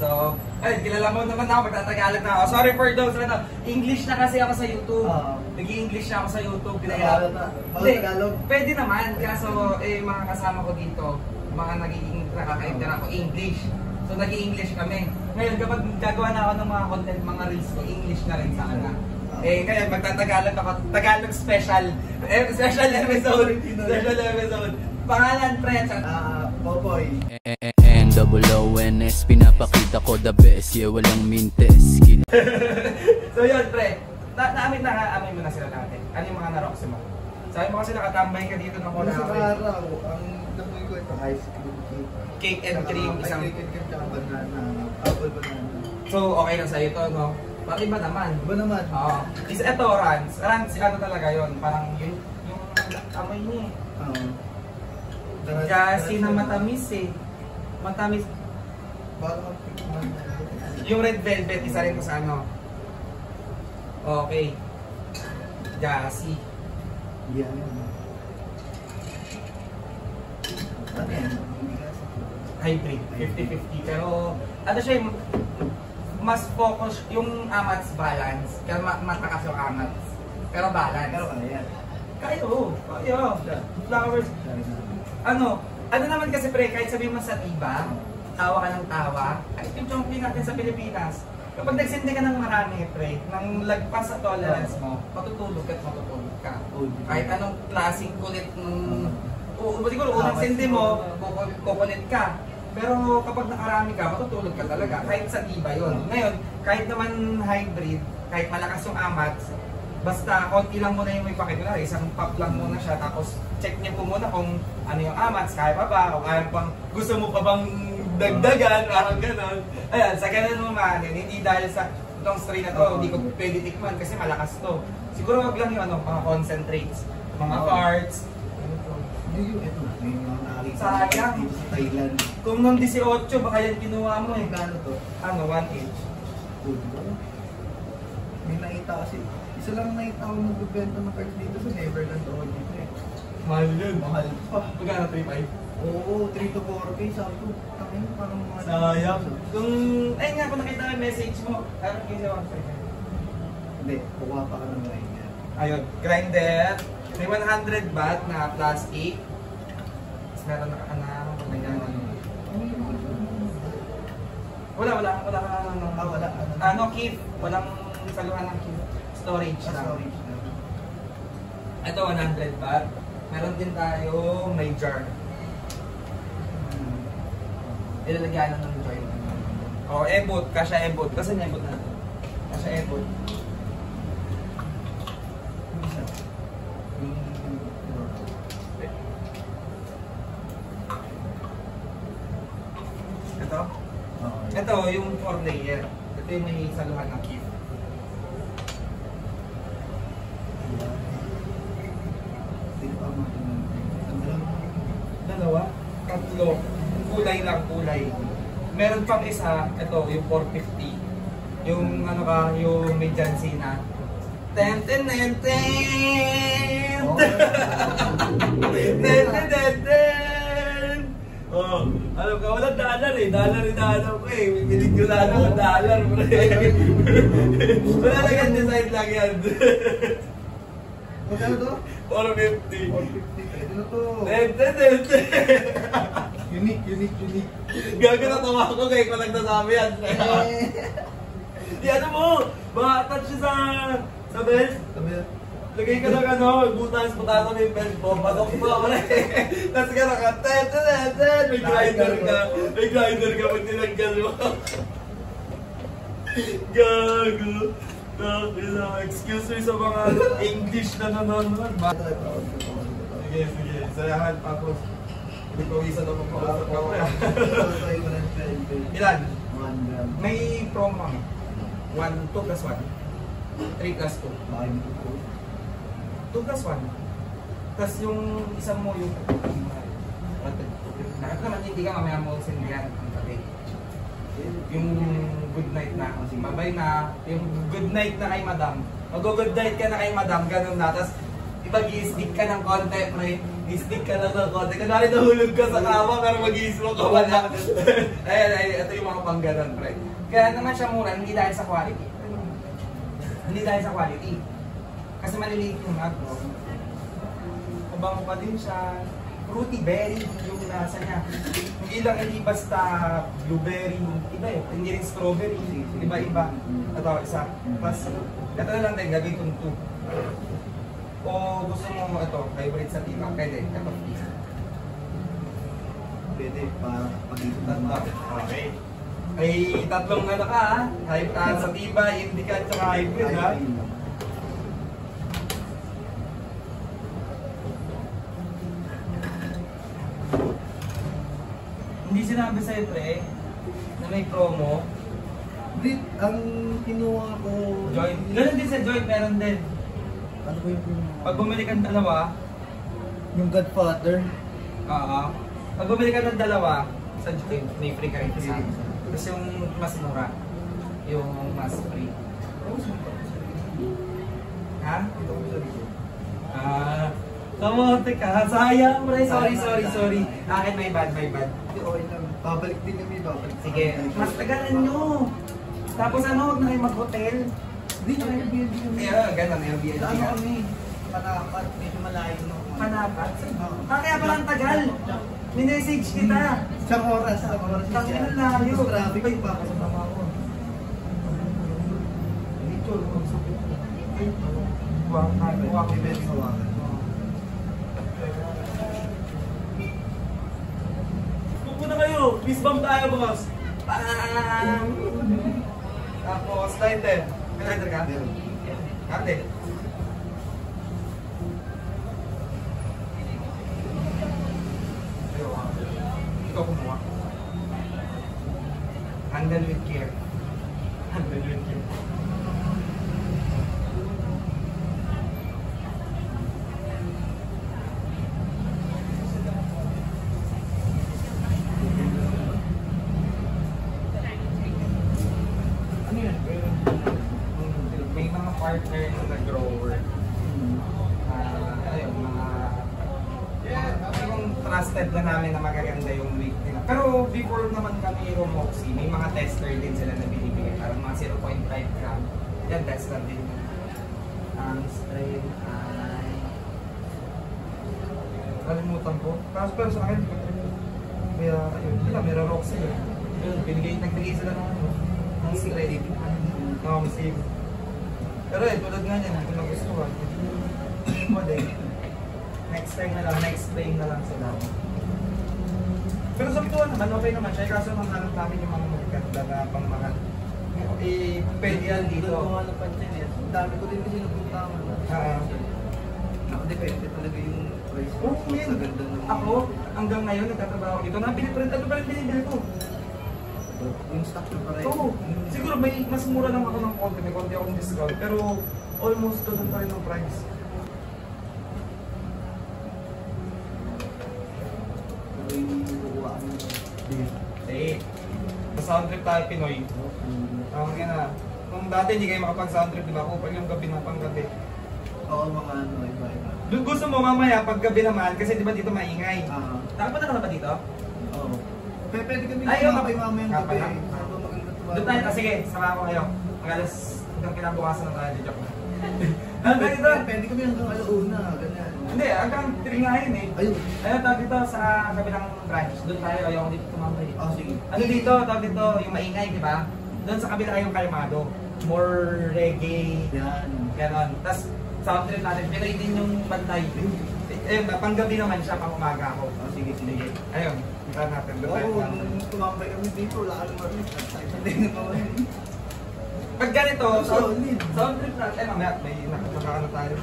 So, ayun, kilala mo naman ako, magtatagalog na ako. Sorry for those, English na kasi ako sa YouTube. Nag-i-English na ako sa YouTube. Tagalog na. Tagalog. Pwede naman, kaso mga kasama ko dito, mga nakaka-intera ako English. So, nag-i-English kami. Ngayon, kapag gagawa na ako ng mga content, mga reels ko, English na rin sana. Kaya magtatagalog ako, Tagalog special. Special episode. Special episode. Pangalan, pre, Popoy. NOONS, pinapakita ko the best, yeah, walang mintes. So yun, pre, naamin mo na sila natin. Ano yung mga narokso mo? Sabi mo kasi nakatambay ka dito ng Sa araw, ang napoy ko ito, ice cream cake. Cake and cream, isang... Cake and cream, tsaka banana, apple banana. So, okay lang sa'yo ito, no? Parang iba naman. Iba naman? Oo. Ito, Rans. Rans, ano talaga yun? Parang yung amoy niya eh. Oo. Kasi na matamis eh. Matamis. Parang Yung red velvet, isa rin ko sa ano. Okay. Gassy. yan. Ano yan? Hybrid. 50-50. Pero, ano siya yung mas focus yung amats balance. Kaya matakas yung amats. Pero balance. Pero ano yan? Kaya, kaya. Flowers. Ano naman kasi pre, kahit sabihin mo sa tiba, tawa ka ng tawa, kahit yung chongping natin sa Pilipinas, kapag nagsindi ka ng marami pre, nang lagpas sa tolerance mo, matutulog at matutulog ka. Kahit anong klaseng kulit ng... siguro unang sindi mo, kukulit ka. Pero kapag nakarami ka, matutulog ka talaga. Kahit sa tiba yun. Ngayon, kahit naman hybrid, kahit malakas yung amats, basta konti lang muna yung may pakit. Isang pop lang muna siya, tapos check niya po muna kung ano yung amats, kaya pa ba, o kaya pang gusto mo pa bang dagdagan, parang gano'n. Ayan, sa ganun mo manin, hindi dahil sa itong strain na to, hindi ko pwede tikman kasi malakas to. Siguro wag lang yung mga concentrates, mga parts. Sayang. Thailand. Kung nung 18, baka yan kinuha mo eh. Gano to? Ano, 1 inch. May nakita kasi. Isa lang nakita ko magbibenta ng cards dito sa Neverland o dito eh. Mahal yun. Mahal pa. Magkano 3.5? Oo, 3 to 4K. Sabi ko, tangin parang mga... Sayang. Kung, ayun nga, kung nakita yung message mo, ano yung sa 1.5? Hindi, kukuha pa ka ng grinder. Ayun, grinder. May 100 baht na plastic. Tapos meron na Wala. Keep. Walang saluhan ng keep. Storage lang. Storage na. Ito, 100 baht. Meron din tayo may jar. Ilalagyan ng joint. O, ebot. Kasya ebot. Kasi ebot na. Kasya ebot. Ito? Ito, yung 4 layer. Ito yung may saluhan ng keep. Dalawa? Tatlo. Kulay lang, kulay. Meron pang isa, ito, yung 450. Yung ano ka, yung may Jansina. Ten ten ten ten! Ten ten ten ten! Oh, alam ka, walang dollar eh. Dollar ko eh. Binig ko na ng dollar, pre. Wala lang yan, design lang yan. Magkano to? 450. 450. Pwede na to. Ten. Unique. Gago na tawa ko kaya ko lang nasabi yan. Di ano mo, baka attach siya sa belt. Lagay ka lang butas mo yung belt mo, padok mo, pre. Tapos ka naka, ten, may grinder ka pag tinanggal mo. Gago. Excuse me sa mga English na nanonood. Sige. Sayahan pa ako. Hindi ko isa na magpapasok ako. Ilan? 1 gram. May promo kami. 2 plus 1. 3 plus 2. 2 plus 1. Tapos yung isa mo yung... Nakita naman hindi ka mamaya mo sindihan ang tabi. Yung good night na. Mabay na. Yung good night na kay madam. Mag-good night ka na kay madam. Ganun na. Tapos ipag-i-stick ka ng konti. Stick ka lang ng konti. Kunwari nahulog ka sa kama pero mag-i-smoke ka pa na. Ayan, ito yung mga pangganon, pre. Kaya naman siya mura, hindi dahil sa quality. Hindi dahil sa quality. Kasi maliliit yung hug, no? Mabango pa din siya. Fruity berry yung nasa niya. Hindi lang hindi basta blueberry, iba eh. Hindi rin strawberry, iba-iba. Ito, isa. Tapos, ito na lang din, gagawin itong 2. O gusto mo ito, favorite sa tita, pwede, ito please. Pwede, para pag-ikot ng mga. Okay. Ay, tatlong ano ka ha? Hype ka sa tiba, indica at saka hybrid ha? Hindi sinabi sa'yo pre, na may promo. Hindi, ang kinuha ko... Joint. Ganun din sa joint, meron din. Ano ba yung kinuha? Pag bumili ka ng dalawa, Yung Godfather. oo. Pag bumili ka ng dalawa, sa joint, may free ka rin isa. Tapos yung mas mura, yung mas free. Ha? Ito ko sa likod. Kamote ka. Sayang, pre. Sorry. Akin may bad. Hindi, okay lang. Babalik din kami, babalik. Sige, mas tagalan nyo. Tapos ano, huwag na kayo mag-hotel. Hindi, Airbnb kami. Kaya, ganun, Airbnb Sa ano ka. kami? Panapat, medyo malayo no. Panapat? Kaya pala ang tagal. Minessage kita. Isang oras. Tangin ang layo. Sa traffic ay pa sa mama ko. Dito, Huwag may bed sa wakan. Pupo na kayo. Peace bomb tayo, boss. Bang! Tapos, lighter. May lighter ka? Ate. Ikaw kumuha. Handle with care. Handle with care. Ano yan? May mga partner na grower. Ayun, yung trusted na namin na magaganda yung weight nila. Pero before naman kami Romoxy, may mga tester din sila na binibigay. Parang mga 0.5 gram. Yan, tester din. Ang strain ay... Kalimutan ko. Tapos pero sa akin, kaya ayun, hindi lang, meron Roxy. Yun, nagbigay sila ng ano, ng credit. Save. Pero eh, tulad nga niyan, kung nagustuhan, yun mo din. Next time na lang, next time na lang sila. Pero sa bituan naman, okay naman siya. Kaso nang hanap namin yung mga magaganda na pangmahal. Eh, pwede yan dito. Ang napansin yan. Ang dami ko din kasi napuntahan. Nakadepende talaga yung price. Oh, man. Sa ganda ng... Ako, hanggang ngayon, nagtatrabaho dito. Nabiliprint, ano pa rin binibili ko? Yung stock na pa rin. Oo. Siguro may mas mura lang ako ng konti. May konti akong discount. Pero almost doon pa rin ang price. Pero yung kukuha ko Eh, sa sound trip tayo Pinoy. Ang na. Nung dati hindi kayo makapag-sound trip, di ba? Kupal yung gabi ng panggabi. Oo, mga ano, iba-iba. Doon gusto mo mamaya pag gabi naman, kasi di ba dito maingay. Nakapunta ka na ba dito? Oo. Pwede kami Ayaw, kumapay mamayang gabi. kapala. Doon tayo, sige, sama ko kayo. Magalas hanggang kinabukasan ng tayo, joke na. Hanggang dito. Pwede kami hanggang alauna, ganyan. Hindi, hanggang 3 nga yun eh. Ayun. Ayun, tawag dito sa kabilang branch. Doon tayo, ayaw ko dito tumambay. Sige. Ano dito, tawag dito, yung maingay, di ba? Doon sa kabila yung kalmado. More reggae, Yan. ganon. Tapos sound trip natin, Pinoy din yung bantay. Ayun, panggabi naman siya, pang umaga ako. Sige. Ayun, kita natin. Doon tayo Oo, tumambay. nung tumambay kami dito, wala kang maris. Hindi naman. Pag ganito, Sound trip. sound trip natin, mamaya may nakakaano tayo.